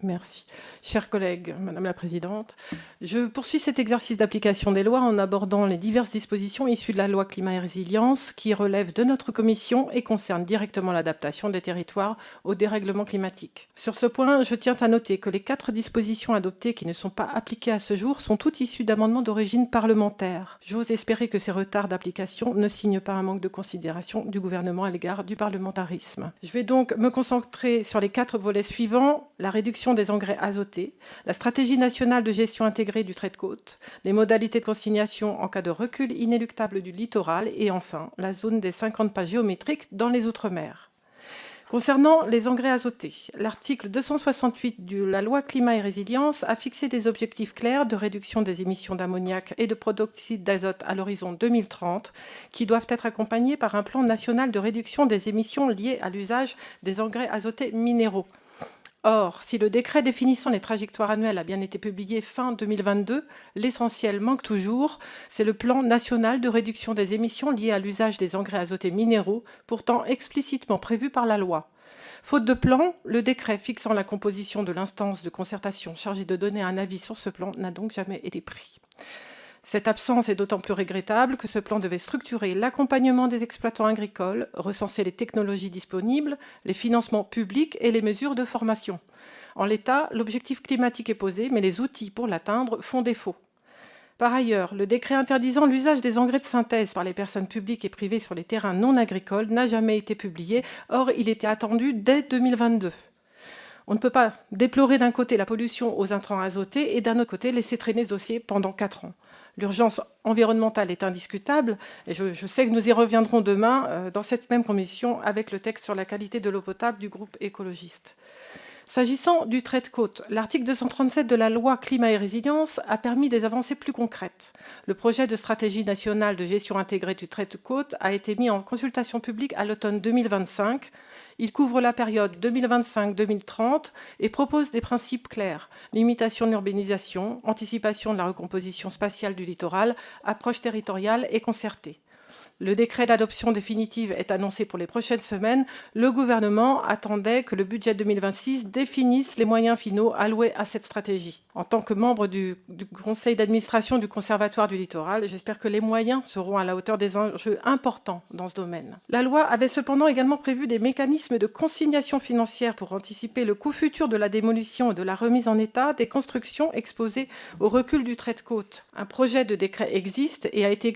Merci. Chers collègues, Madame la Présidente, je poursuis cet exercice d'application des lois en abordant les diverses dispositions issues de la loi Climat et Résilience qui relèvent de notre commission et concernent directement l'adaptation des territoires au dérèglement climatique. Sur ce point, je tiens à noter que les 4 dispositions adoptées qui ne sont pas appliquées à ce jour sont toutes issues d'amendements d'origine parlementaire. J'ose espérer que ces retards d'application ne signent pas un manque de considération du gouvernement à l'égard du parlementarisme. Je vais donc me concentrer sur les 4 volets suivants: la réduction des engrais azotés, la stratégie nationale de gestion intégrée du trait de côte, les modalités de consignation en cas de recul inéluctable du littoral et enfin la zone des 50 pas géométriques dans les Outre-mer. Concernant les engrais azotés, l'article 268 de la loi Climat et Résilience a fixé des objectifs clairs de réduction des émissions d'ammoniac et de protoxyde d'azote à l'horizon 2030 qui doivent être accompagnés par un plan national de réduction des émissions liées à l'usage des engrais azotés minéraux. Or, si le décret définissant les trajectoires annuelles a bien été publié fin 2022, l'essentiel manque toujours, c'est le plan national de réduction des émissions liées à l'usage des engrais azotés minéraux, pourtant explicitement prévu par la loi. Faute de plan, le décret fixant la composition de l'instance de concertation chargée de donner un avis sur ce plan n'a donc jamais été pris. Cette absence est d'autant plus regrettable que ce plan devait structurer l'accompagnement des exploitants agricoles, recenser les technologies disponibles, les financements publics et les mesures de formation. En l'état, l'objectif climatique est posé, mais les outils pour l'atteindre font défaut. Par ailleurs, le décret interdisant l'usage des engrais de synthèse par les personnes publiques et privées sur les terrains non agricoles n'a jamais été publié, or il était attendu dès 2022. On ne peut pas déplorer d'un côté la pollution aux intrants azotés et d'un autre côté laisser traîner ce dossier pendant 4 ans. L'urgence environnementale est indiscutable et je sais que nous y reviendrons demain dans cette même commission avec le texte sur la qualité de l'eau potable du groupe écologiste. S'agissant du trait de côte, l'article 237 de la loi Climat et Résilience a permis des avancées plus concrètes. Le projet de stratégie nationale de gestion intégrée du trait de côte a été mis en consultation publique à l'automne 2025. Il couvre la période 2025-2030 et propose des principes clairs: limitation de l'urbanisation, anticipation de la recomposition spatiale du littoral, approche territoriale et concertée. Le décret d'adoption définitive est annoncé pour les prochaines semaines. Le gouvernement attendait que le budget 2026 définisse les moyens finaux alloués à cette stratégie. En tant que membre du conseil d'administration du Conservatoire du littoral, j'espère que les moyens seront à la hauteur des enjeux importants dans ce domaine. La loi avait cependant également prévu des mécanismes de consignation financière pour anticiper le coût futur de la démolition et de la remise en état des constructions exposées au recul du trait de côte. Un projet de décret existe et a été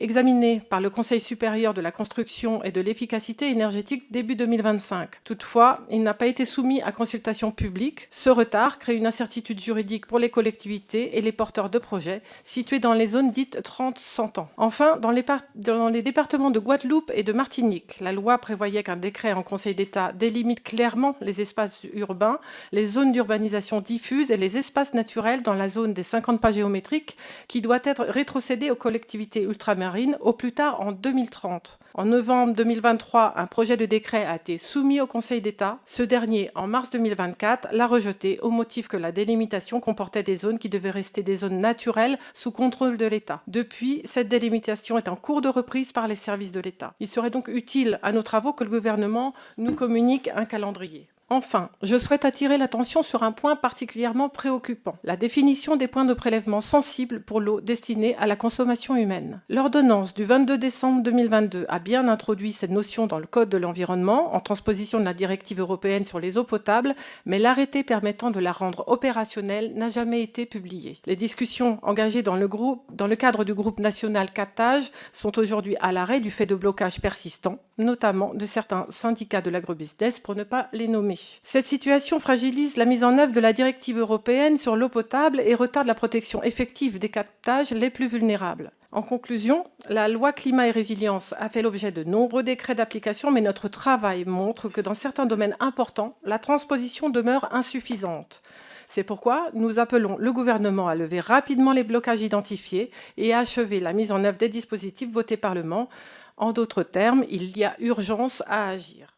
examiné par le Conseil supérieur de la construction et de l'efficacité énergétique début 2025. Toutefois, il n'a pas été soumis à consultation publique. Ce retard crée une incertitude juridique pour les collectivités et les porteurs de projets situés dans les zones dites 30-100 ans. Enfin, dans les départements de Guadeloupe et de Martinique, la loi prévoyait qu'un décret en Conseil d'État délimite clairement les espaces urbains, les zones d'urbanisation diffuse et les espaces naturels dans la zone des 50 pas géométriques qui doit être rétrocédée aux collectivités ultramarines au plus tard en 2030. En novembre 2023, un projet de décret a été soumis au Conseil d'État. Ce dernier, en mars 2024, l'a rejeté au motif que la délimitation comportait des zones qui devaient rester des zones naturelles sous contrôle de l'État. Depuis, cette délimitation est en cours de reprise par les services de l'État. Il serait donc utile à nos travaux que le gouvernement nous communique un calendrier. Enfin, je souhaite attirer l'attention sur un point particulièrement préoccupant: la définition des points de prélèvement sensibles pour l'eau destinée à la consommation humaine. L'ordonnance du 22 décembre 2022 a bien introduit cette notion dans le Code de l'environnement, en transposition de la directive européenne sur les eaux potables, mais l'arrêté permettant de la rendre opérationnelle n'a jamais été publié. Les discussions engagées dans le cadre du groupe national captage sont aujourd'hui à l'arrêt du fait de blocages persistants, notamment de certains syndicats de l'agrobusiness, pour ne pas les nommer. Cette situation fragilise la mise en œuvre de la directive européenne sur l'eau potable et retarde la protection effective des captages les plus vulnérables. En conclusion, la loi Climat et Résilience a fait l'objet de nombreux décrets d'application, mais notre travail montre que dans certains domaines importants, la transposition demeure insuffisante. C'est pourquoi nous appelons le gouvernement à lever rapidement les blocages identifiés et à achever la mise en œuvre des dispositifs votés par le Parlement. En d'autres termes, il y a urgence à agir.